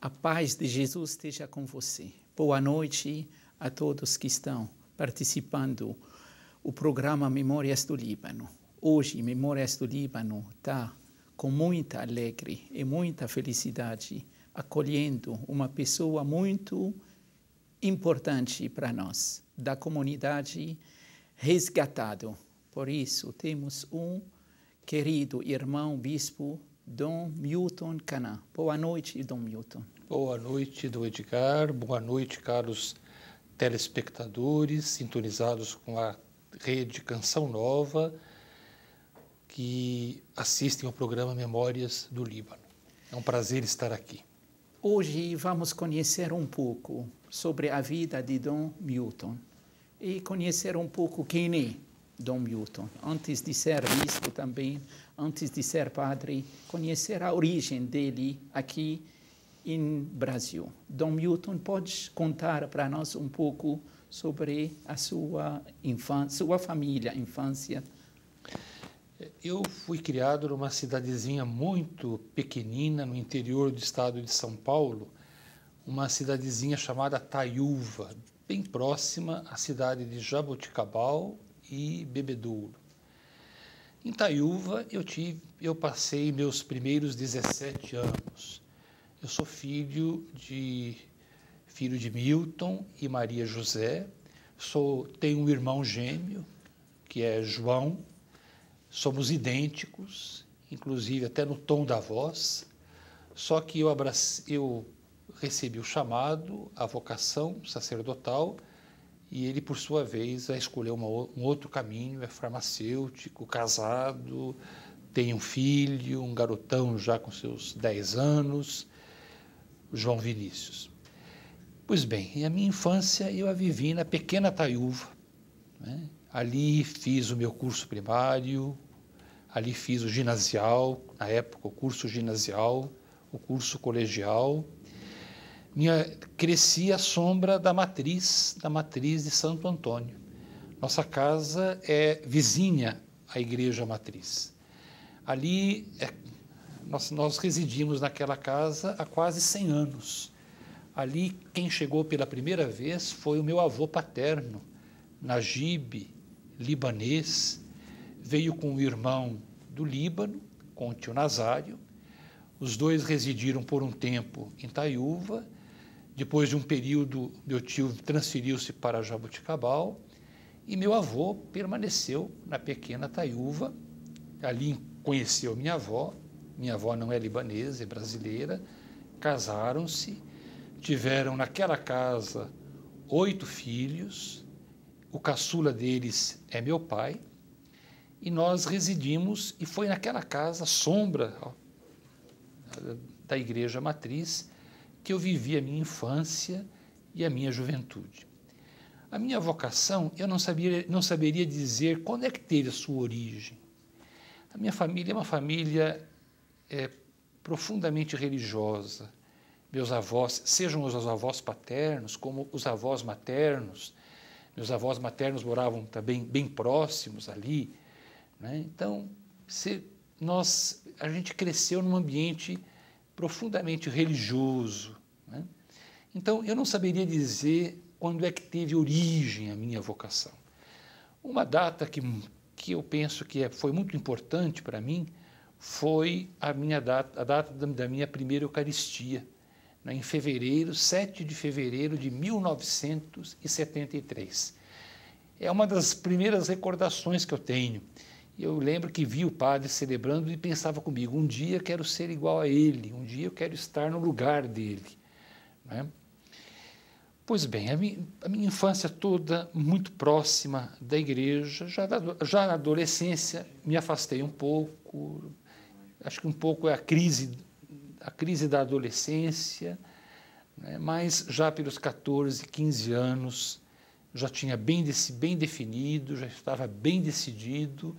A paz de Jesus esteja com você. Boa noite a todos que estão participando do programa Memórias do Líbano. Hoje, Memórias do Líbano está com muita alegria e muita felicidade acolhendo uma pessoa muito importante para nós, da comunidade resgatado. Por isso, temos um querido irmão bispo, Dom Milton Canan. Boa noite, Dom Milton. Boa noite, Dom Edgar. Boa noite, caros telespectadores sintonizados com a rede Canção Nova que assistem ao programa Memórias do Líbano. É um prazer estar aqui. Hoje vamos conhecer um pouco sobre a vida de Dom Milton e conhecer um pouco quem é Dom Milton. Antes de ser bispo também, antes de ser padre, conhecer a origem dele aqui em Brasil. Dom Milton, pode contar para nós um pouco sobre a sua infância, sua família, infância? Eu fui criado numa cidadezinha muito pequenina no interior do estado de São Paulo, uma cidadezinha chamada Taiúva, bem próxima à cidade de Jaboticabal e Bebedouro. Em Taiúva eu passei meus primeiros 17 anos. Eu sou filho de Milton e Maria José. Tenho um irmão gêmeo, que é João. Somos idênticos, inclusive até no tom da voz. Só que eu recebi o chamado, a vocação sacerdotal, e ele, por sua vez, vai escolher um outro caminho, é farmacêutico, casado, tem um filho, um garotão já com seus 10 anos, João Vinícius. Pois bem, a minha infância eu a vivi na pequena Taiúva, né? Ali fiz o meu curso primário, ali fiz o ginasial, na época o curso ginasial, o curso colegial. Cresci à sombra da matriz de Santo Antônio. Nossa casa é vizinha à igreja matriz. Ali nós residimos naquela casa há quase 100 anos. Ali quem chegou pela primeira vez foi o meu avô paterno, Najib, libanês, veio com o irmão do Líbano, com o tio Nazário. Os dois residiram por um tempo em Taiúva. Depois de um período, meu tio transferiu-se para Jaboticabal e meu avô permaneceu na pequena Taiúva. Ali conheceu minha avó. Minha avó não é libanesa, é brasileira. Casaram-se, tiveram naquela casa 8 filhos. O caçula deles é meu pai. E nós residimos, e foi naquela casa, sombra da igreja matriz, que eu vivi a minha infância e a minha juventude. A minha vocação, eu não saberia dizer quando é que teve a sua origem. A minha família é uma família profundamente religiosa. Meus avós, sejam os avós paternos, como os avós maternos, meus avós maternos moravam também bem próximos ali, né? Então, a gente cresceu num ambiente profundamente religioso, né? Então, eu não saberia dizer quando é que teve origem a minha vocação. Uma data que eu penso que foi muito importante para mim foi a data da minha primeira Eucaristia, né, em 7 de fevereiro de 1973. É uma das primeiras recordações que eu tenho. Eu lembro que vi o padre celebrando e pensava comigo, um dia quero ser igual a ele, um dia eu quero estar no lugar dele, né? Pois bem, a minha infância toda muito próxima da igreja, já na adolescência me afastei um pouco, acho que um pouco é a crise da adolescência, né? Mas já pelos 14, 15 anos já tinha bem definido, já estava bem decidido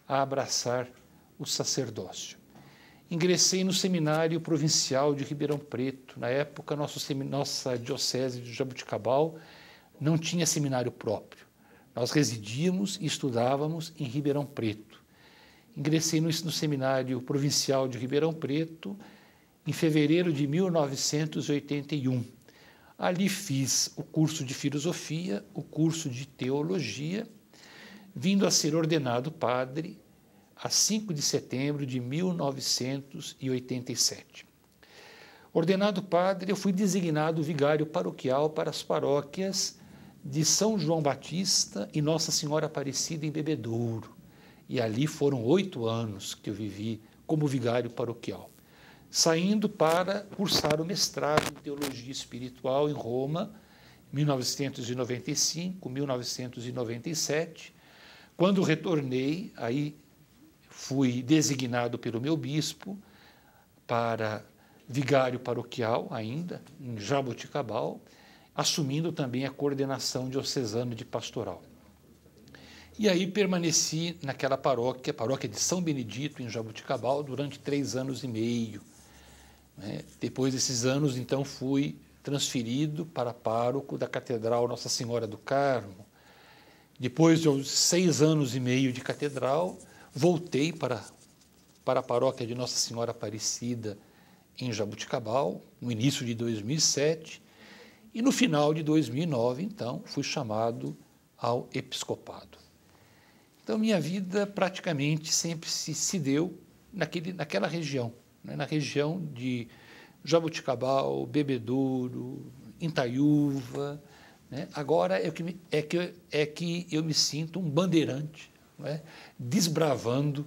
a abraçar o sacerdócio. Ingressei no Seminário Provincial de Ribeirão Preto. Na época, nossa diocese de Jaboticabal não tinha seminário próprio. Nós residíamos e estudávamos em Ribeirão Preto. Ingressei no Seminário Provincial de Ribeirão Preto em fevereiro de 1981. Ali fiz o curso de filosofia, o curso de teologia, vindo a ser ordenado padre a 5 de setembro de 1987. Ordenado padre, eu fui designado vigário paroquial para as paróquias de São João Batista e Nossa Senhora Aparecida em Bebedouro. E ali foram 8 anos que eu vivi como vigário paroquial, saindo para cursar o mestrado em Teologia Espiritual em Roma, 1995, 1997. Quando retornei, aí fui designado pelo meu bispo para vigário paroquial ainda, em Jaboticabal, assumindo também a coordenação diocesana de pastoral. E aí permaneci naquela paróquia, paróquia de São Benedito, em Jaboticabal, durante 3 anos e meio. Depois desses anos, então, fui transferido para pároco da Catedral Nossa Senhora do Carmo. Depois de 6 anos e meio de catedral, voltei para a paróquia de Nossa Senhora Aparecida, em Jaboticabal, no início de 2007, e no final de 2009, então, fui chamado ao episcopado. Então, minha vida praticamente sempre se deu naquela região, na região de Jaboticabal, Bebedouro, Itaiúva. Agora é que eu me sinto um bandeirante, desbravando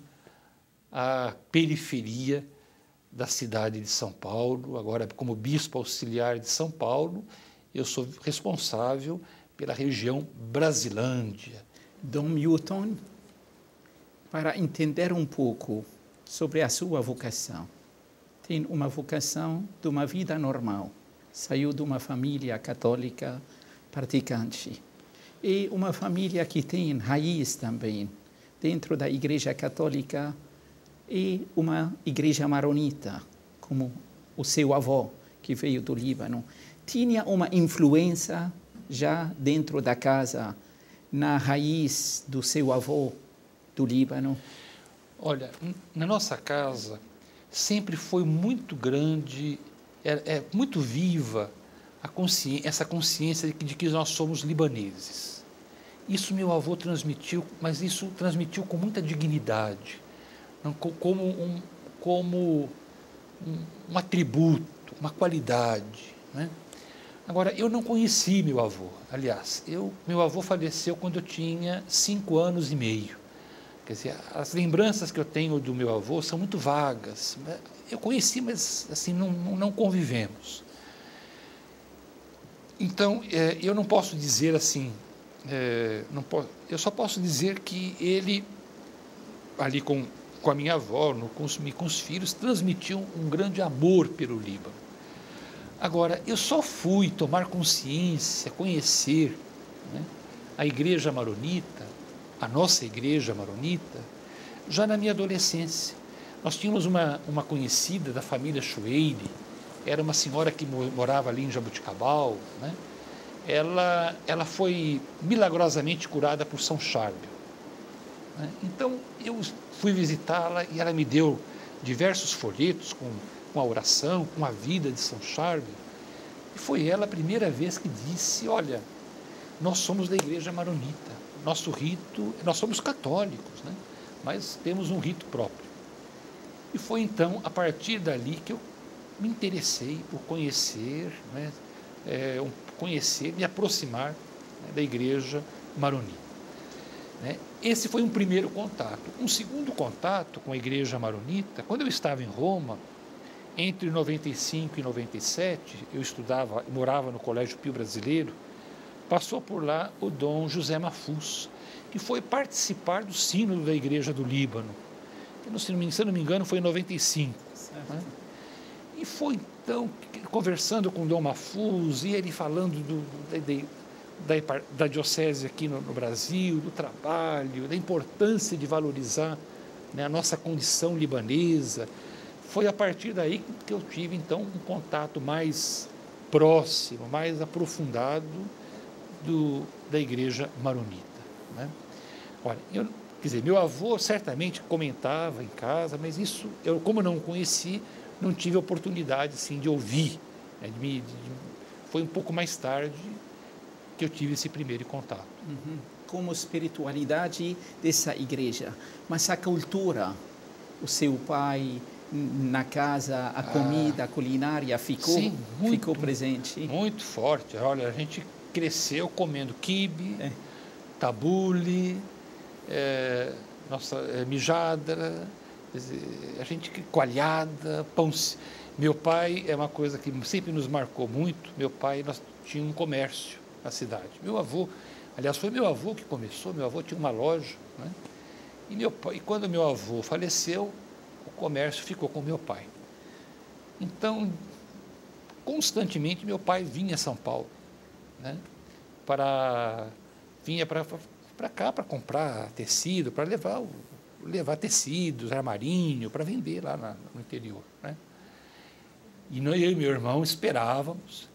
a periferia da cidade de São Paulo. Agora, como bispo auxiliar de São Paulo, eu sou responsável pela região Brasilândia. Dom Milton, para entender um pouco sobre a sua vocação, tem uma vocação de uma vida normal, saiu de uma família católica praticante, e uma família que tem raiz também, dentro da Igreja Católica, e uma igreja maronita, como o seu avô, que veio do Líbano. Tinha uma influência já dentro da casa, na raiz do seu avô do Líbano? Olha, na nossa casa sempre foi muito grande, muito viva essa consciência de que nós somos libaneses. Isso meu avô transmitiu, mas isso transmitiu com muita dignidade, como um atributo, uma qualidade. Agora, eu não conheci meu avô. Aliás, meu avô faleceu quando eu tinha 5 anos e meio. Quer dizer, as lembranças que eu tenho do meu avô são muito vagas. Eu conheci, mas assim, não convivemos. Então, eu não posso dizer assim, eu só posso dizer que ele, ali com a minha avó, com os filhos, transmitiu um grande amor pelo Líbano. Agora, eu só fui tomar consciência, conhecer a Igreja Maronita, a nossa Igreja Maronita, já na minha adolescência. Nós tínhamos uma conhecida da família Chueire, era uma senhora que morava ali em Jaboticabal. Ela foi milagrosamente curada por São Charbel. Então, eu fui visitá-la e ela me deu diversos folhetos com a oração, com a vida de São Charbel. E foi ela a primeira vez que disse: olha, nós somos da Igreja Maronita, nosso rito, nós somos católicos, mas temos um rito próprio. E foi então, a partir dali, que eu me interessei por conhecer, me aproximar da Igreja Maronita. Esse foi um primeiro contato. Um segundo contato com a Igreja Maronita, quando eu estava em Roma, entre 95 e 97, eu morava no Colégio Pio Brasileiro, passou por lá o Dom José Mafuz, que foi participar do sínodo da Igreja do Líbano, que, se não me engano, foi em 95. E foi, então, conversando com o Dom Mafuz, e ele falando da diocese aqui no Brasil, do trabalho, da importância de valorizar a nossa condição libanesa. Foi a partir daí que eu tive, então, um contato mais próximo, mais aprofundado da Igreja Maronita. Olha, meu avô certamente comentava em casa, mas isso, como eu não conheci, não tive a oportunidade assim, de ouvir. Né, foi um pouco mais tarde que eu tive esse primeiro contato. Como espiritualidade dessa igreja, mas a cultura, o seu pai na casa, a comida, a culinária Sim, ficou presente? Muito forte. Olha, a gente cresceu comendo quibe, tabule, mijada, a gente coalhada, pão. Meu pai é uma coisa que sempre nos marcou muito. Meu pai, nós tínhamos um comércio na cidade. Meu avô, aliás, foi meu avô que começou. Meu avô tinha uma loja, né? E quando meu avô faleceu, o comércio ficou com meu pai. Então, constantemente meu pai vinha a São Paulo, né? Vinha para cá para comprar tecido, para levar tecidos, armarinho, para vender lá no interior, né? E eu e meu irmão esperávamos,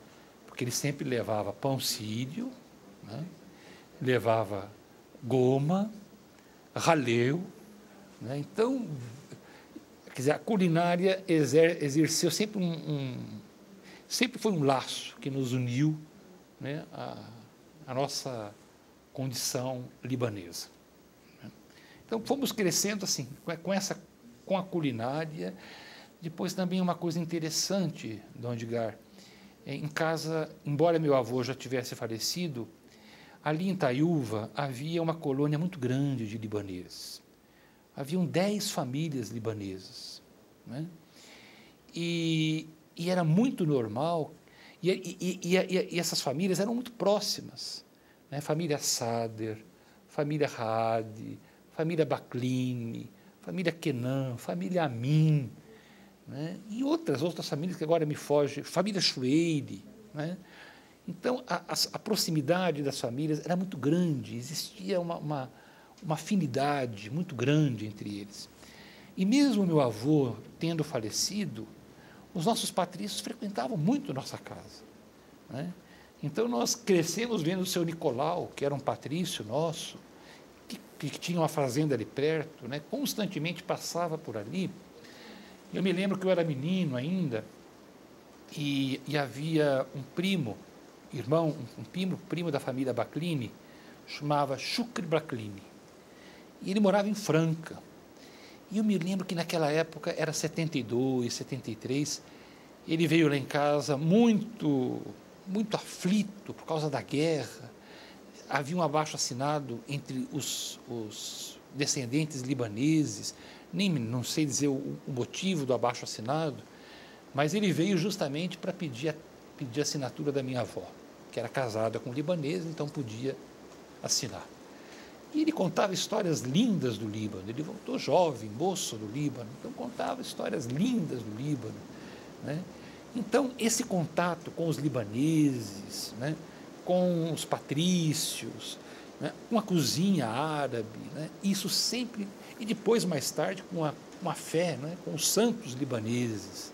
porque ele sempre levava pão sírio, né? Levava goma, raleu, né? Então, quer dizer, a culinária exerceu sempre sempre foi um laço que nos uniu, né, a nossa condição libanesa. Então, fomos crescendo assim, com a culinária. Depois também uma coisa interessante, Dom Edgar, em casa, embora meu avô já tivesse falecido, ali em Taiúva havia uma colônia muito grande de libaneses. Haviam 10 famílias libanesas, né? E era muito normal, e essas famílias eram muito próximas, né? Família Sader, família Hadi, família Bacline, família Kenan, família Amin, né? E outras famílias que agora me fogem, família Shueire, né? Então, a proximidade das famílias era muito grande, existia uma afinidade muito grande entre eles. E mesmo meu avô tendo falecido, os nossos patrícios frequentavam muito nossa casa, né? Então, nós crescemos vendo o seu Nicolau, que era um patrício nosso, que tinha uma fazenda ali perto, né? Constantemente passava por ali. Eu me lembro que eu era menino ainda, e havia um primo, primo da família Bacline, chamava Shukri Bacline. E ele morava em Franca. E eu me lembro que naquela época, era 72, 73, ele veio lá em casa muito aflito por causa da guerra. Havia um abaixo-assinado entre os descendentes libaneses, não sei dizer o motivo do abaixo-assinado, mas ele veio justamente para pedir a assinatura da minha avó, que era casada com um libanês, então podia assinar. E ele contava histórias lindas do Líbano. Ele voltou jovem, moço do Líbano, então contava histórias lindas do Líbano, né? Então, esse contato com os libaneses, né, com os patrícios, né, com a cozinha árabe, né, isso sempre, e depois, mais tarde, com a fé, né, com os santos libaneses,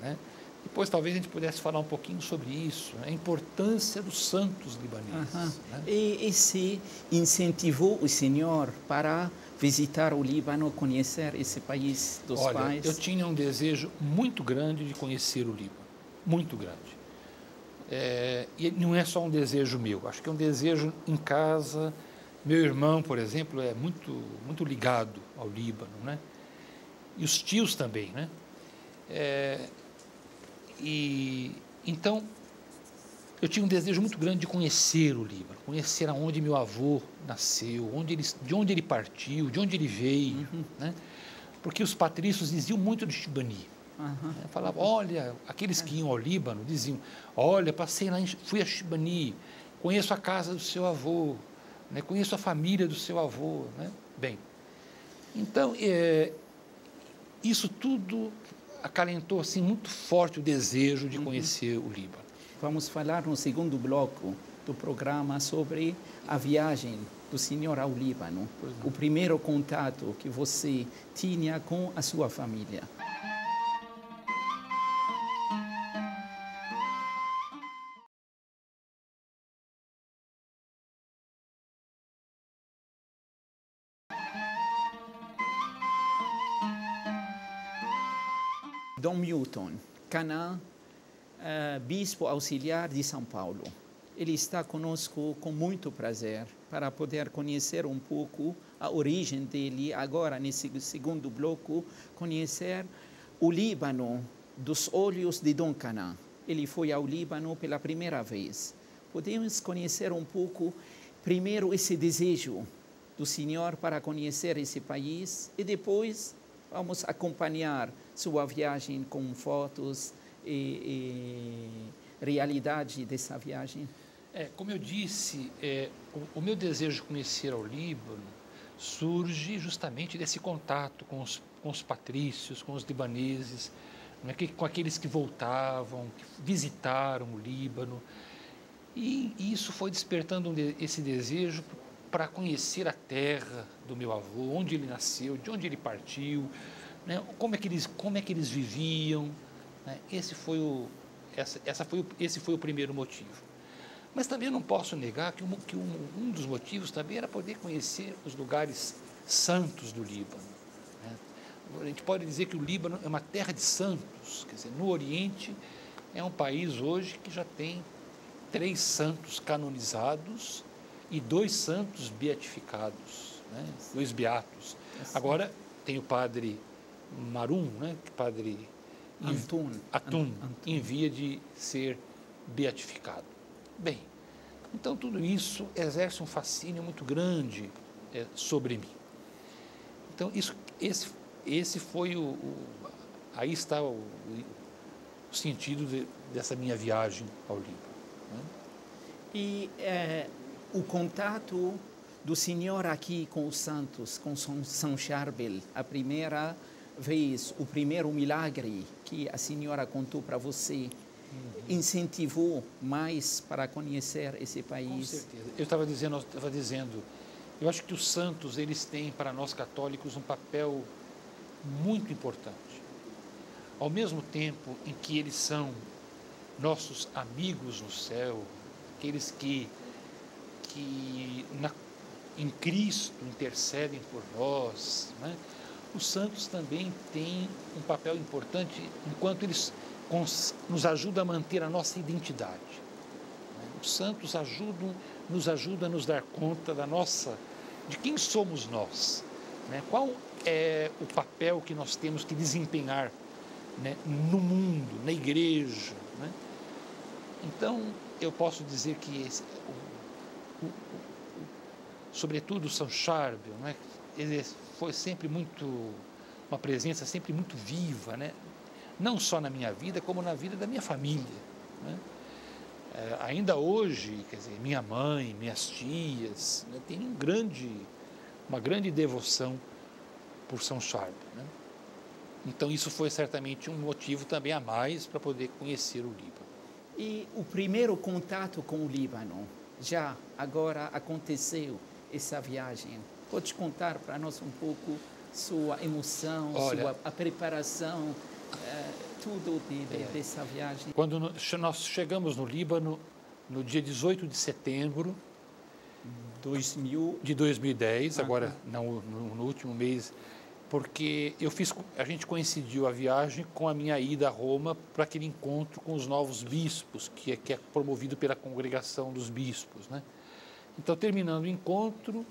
né. Depois, talvez, a gente pudesse falar um pouquinho sobre isso, né, a importância dos santos libaneses. Né? E se incentivou o senhor para visitar o Líbano, conhecer esse país dos pais? Eu tinha um desejo muito grande de conhecer o Líbano, muito grande. E não é só um desejo meu, acho que é um desejo em casa. Meu irmão, por exemplo, é muito ligado ao Líbano, né? E os tios também, né? Então, eu tinha um desejo muito grande de conhecer o Líbano, conhecer aonde meu avô nasceu, de onde ele partiu, de onde ele veio, né? Porque os patrícios diziam muito do Shibani. Né? Falavam, olha, aqueles que iam ao Líbano diziam, olha, passei lá, fui a Shibani, conheço a casa do seu avô, né? Conheço a família do seu avô, né? Bem, então, isso tudo acalentou assim, muito forte o desejo de conhecer o Líbano. Vamos falar no segundo bloco do programa sobre a viagem do senhor ao Líbano, o primeiro contato que você tinha com a sua família. Dom Milton Canã, bispo auxiliar de São Paulo. Ele está conosco com muito prazer para poder conhecer um pouco a origem dele. Agora, nesse segundo bloco, conhecer o Líbano dos olhos de Dom Canã. Ele foi ao Líbano pela primeira vez. Podemos conhecer um pouco, primeiro, esse desejo do senhor para conhecer esse país e depois vamos acompanhar sua viagem com fotos e realidade dessa viagem. Como eu disse, o meu desejo de conhecer o Líbano surge justamente desse contato com os patrícios, com os libaneses, né, com aqueles que voltavam, que visitaram o Líbano. E isso foi despertando esse desejo para conhecer a terra do meu avô, onde ele nasceu, de onde ele partiu, né, como é que eles viviam. Né, esse foi o primeiro motivo. Mas também não posso negar que um dos motivos também era poder conhecer os lugares santos do Líbano. Né? A gente pode dizer que o Líbano é uma terra de santos, quer dizer, no Oriente é um país hoje que já tem 3 santos canonizados e 2 santos beatificados, né? 2 beatos. Agora tem o padre Marum, né? Padre Atum, em via de ser beatificado. Bem, então tudo isso exerce um fascínio muito grande sobre mim. Então esse foi aí está o sentido dessa minha viagem ao Líbano. Né? E o contato do senhor aqui com os santos, com São Charbel, a primeira vez, o primeiro milagre que a senhora contou para você, incentivou mais para conhecer esse país? Com certeza. Eu estava dizendo, eu acho que os santos, eles têm para nós católicos um papel muito importante. Ao mesmo tempo em que eles são nossos amigos no céu, aqueles que em Cristo intercedem por nós, né? Os santos também têm um papel importante enquanto eles nos ajudam a manter a nossa identidade. Os santos nos ajudam a nos dar conta de quem somos nós, né? Qual é o papel que nós temos que desempenhar, né, no mundo, na igreja, né? Então, eu posso dizer que sobretudo São Charbel, né, ele foi sempre uma presença sempre muito viva, né? Não só na minha vida, como na vida da minha família. Né? Ainda hoje, quer dizer, minha mãe, minhas tias, né, têm uma grande devoção por São Charbel. Né? Então isso foi certamente um motivo também a mais para poder conhecer o Líbano. E o primeiro contato com o Líbano, já agora aconteceu essa viagem. Pode contar para nós um pouco sua emoção, a preparação, tudo dessa viagem? Quando nós chegamos no Líbano, no dia 18 de setembro de 2010, agora no último mês, porque a gente coincidiu a viagem com a minha ida a Roma para aquele encontro com os novos bispos, que é promovido pela Congregação dos Bispos, né? Então, terminando o encontro,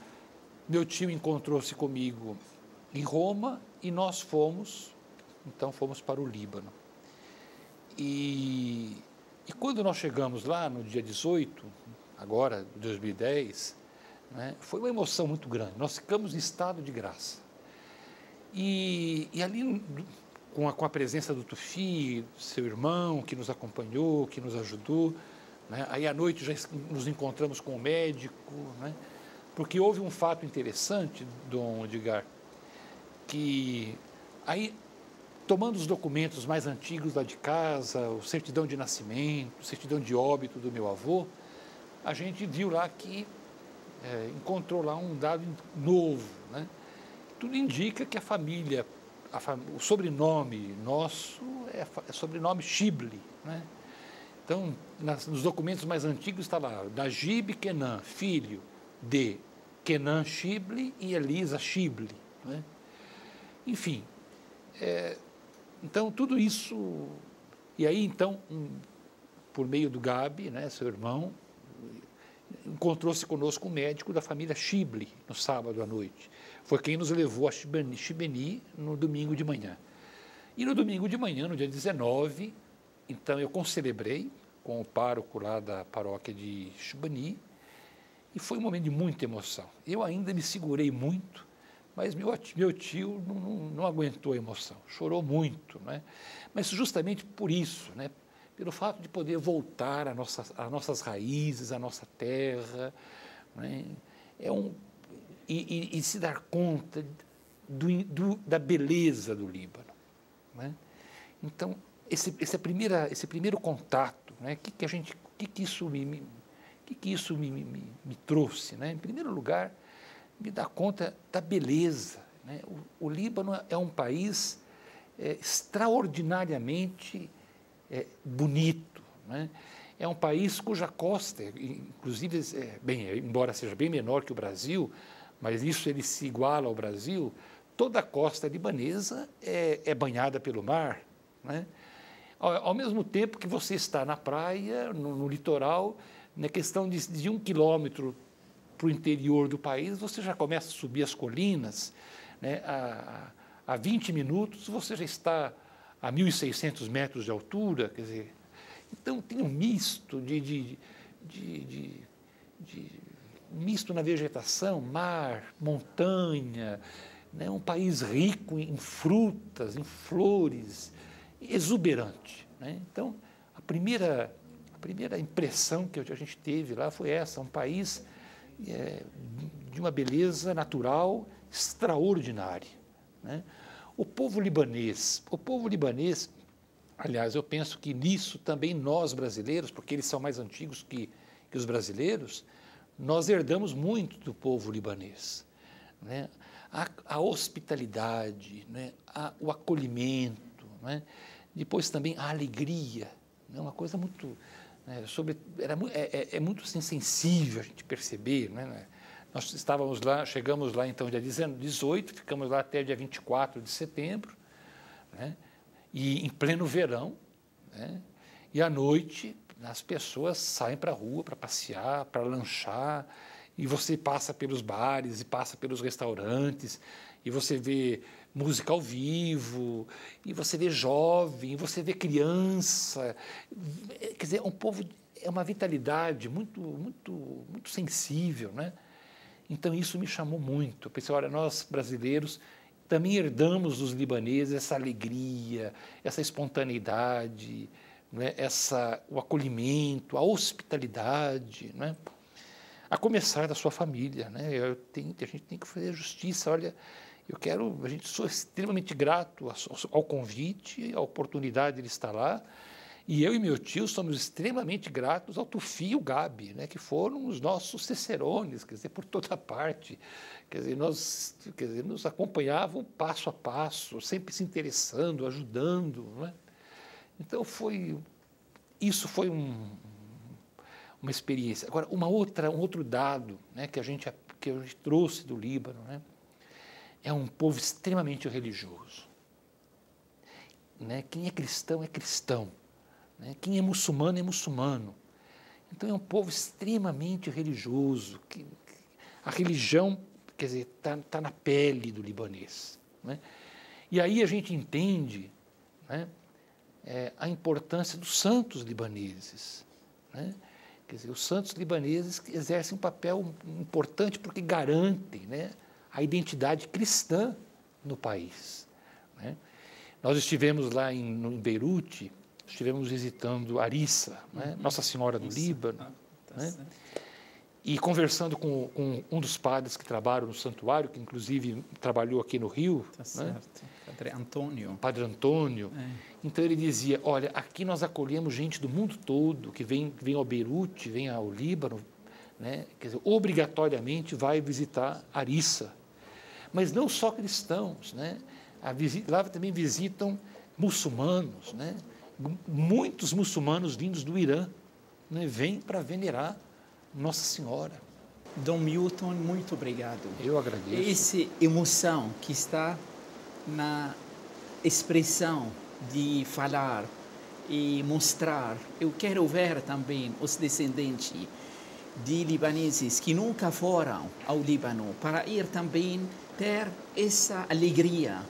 meu tio encontrou-se comigo em Roma e nós fomos para o Líbano. E quando nós chegamos lá, no dia 18, agora, de 2010, né, foi uma emoção muito grande. Nós ficamos em estado de graça. E ali, com a presença do Tufi, seu irmão, que nos acompanhou, que nos ajudou, né, aí à noite já nos encontramos com o médico, né, porque houve um fato interessante, Dom Edgar, que aí, tomando os documentos mais antigos lá de casa, o certidão de nascimento, o certidão de óbito do meu avô, a gente viu lá que encontrou lá um dado novo, né? Tudo indica que a família, o sobrenome nosso é sobrenome Chibli, né? Então, nos documentos mais antigos está lá, Najib Kenan, filho de Kenan Chibli e Elisa Chibli, né? Enfim, Então, tudo isso... E aí, então, por meio do Gabi, né, seu irmão, encontrou-se conosco um médico da família Shibley, no sábado à noite. Foi quem nos levou a Chibeni no domingo de manhã. E no domingo de manhã, no dia 19, então eu concelebrei com o pároco lá da paróquia de Chibeni, e foi um momento de muita emoção. Eu ainda me segurei muito, mas meu tio não aguentou a emoção, chorou muito, né? Mas justamente por isso, né? Pelo fato de poder voltar às nossas raízes, à nossa terra, né? E se dar conta da beleza do Líbano, né? Então, esse primeiro contato, né? Que isso me trouxe, né? Em primeiro lugar, me dá conta da beleza, né? O Líbano é um país extraordinariamente bonito, né? É um país cuja costa, inclusive, embora seja bem menor que o Brasil, mas isso ele se iguala ao Brasil, toda a costa libanesa é banhada pelo mar, né? Ao mesmo tempo que você está na praia, no litoral, na questão de 1 quilômetro para o interior do país, você já começa a subir as colinas, né? A 20 minutos você já está a 1.600 metros de altura, quer dizer, então tem um misto misto na vegetação, mar, montanha, né? Um país rico em frutas, em flores, exuberante, né? Então, a primeira impressão que a gente teve lá foi essa, um país de uma beleza natural extraordinária, né? O povo libanês, aliás, eu penso que nisso também nós brasileiros, porque eles são mais antigos que os brasileiros, nós herdamos muito do povo libanês, né? A hospitalidade, né? O acolhimento, né? Depois também a alegria, né? Uma coisa muito... É muito assim, sensível a gente perceber, né? Nós chegamos lá então dia 18, ficamos lá até dia 24 de setembro, né? E em pleno verão, né? E à noite as pessoas saem para a rua para passear, para lanchar, e você passa pelos bares e passa pelos restaurantes, e você vê música ao vivo, e você vê jovem, e você vê criança, quer dizer, um povo, é uma vitalidade muito, muito, muito sensível, né? Então isso me chamou muito. Eu pensei, olha, nós brasileiros também herdamos dos libaneses essa alegria, essa espontaneidade, né? O acolhimento, a hospitalidade, né? A começar da sua família, né? A gente tem que fazer justiça. Olha, a gente sou extremamente grato ao convite, à oportunidade de estar lá, e eu e meu tio somos extremamente gratos ao Tufi e ao Gabi, né, que foram os nossos cicerones, quer dizer, por toda parte, quer dizer, nos acompanhavam passo a passo, sempre se interessando, ajudando, né? Então isso foi uma experiência. Agora, um outro dado, né, que a gente trouxe do Líbano, né, é um povo extremamente religioso, né? Quem é cristão é cristão, né? Quem é muçulmano. Então é um povo extremamente religioso, a religião, quer dizer, tá na pele do libanês, né? E aí a gente entende, né, a importância dos santos libaneses, né? Quer dizer, os santos libaneses exercem um papel importante porque garantem, né, a identidade cristã no país, né? Nós estivemos lá em Beirute, estivemos visitando Arissa, né, Nossa Senhora do Líbano, né, e conversando com um dos padres que trabalham no santuário, que inclusive trabalhou aqui no Rio, né? Padre Antônio. Então ele dizia, olha, aqui nós acolhemos gente do mundo todo, que vem ao Beirute, vem ao Líbano, né? Quer dizer, obrigatoriamente vai visitar Arissa. Mas não só cristãos, né? Lá também visitam muçulmanos, né? Muitos muçulmanos vindos do Irã, né, vêm para venerar Nossa Senhora. Dom Milton, muito obrigado. Eu agradeço. Essa emoção que está na expressão de falar e mostrar. Eu quero ver também os descendentes de libaneses que nunca foram ao Líbano, para ir também ter essa alegria,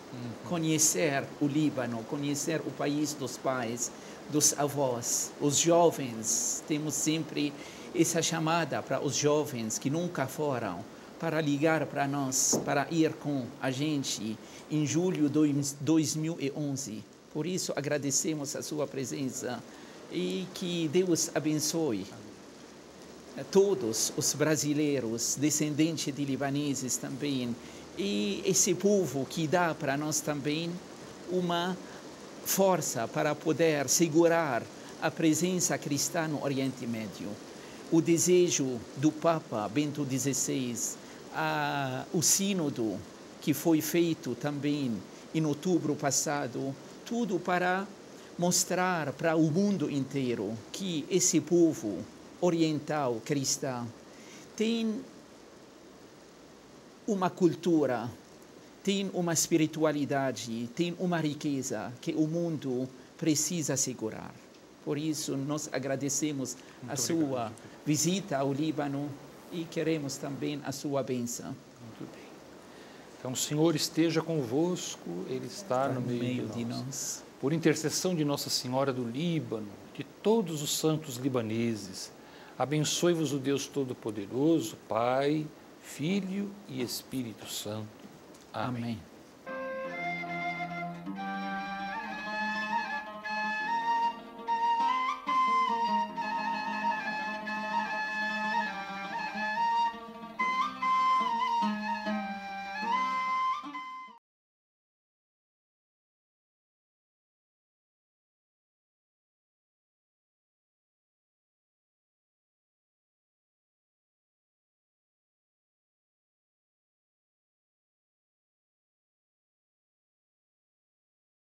conhecer o Líbano, conhecer o país dos pais, dos avós, os jovens. Temos sempre essa chamada para os jovens que nunca foram, para ligar para nós, para ir com a gente em julho de 2011. Por isso, agradecemos a sua presença e que Deus abençoe a todos os brasileiros, descendentes de libaneses também, e esse povo que dá para nós também uma força para poder segurar a presença cristã no Oriente Médio. O desejo do Papa Bento XVI, o sínodo que foi feito também em outubro passado, tudo para mostrar para o mundo inteiro que esse povo oriental cristão tem uma cultura, tem uma espiritualidade, tem uma riqueza que o mundo precisa segurar. Por isso, nós agradecemos a sua visita ao Líbano e queremos também a sua bênção. Muito bem. Então, o Senhor esteja convosco, Ele está no meio de nós. Por intercessão de Nossa Senhora do Líbano, de todos os santos libaneses, abençoe-vos o Deus Todo-Poderoso, Pai, Filho e Espírito Santo. Amém. Amém.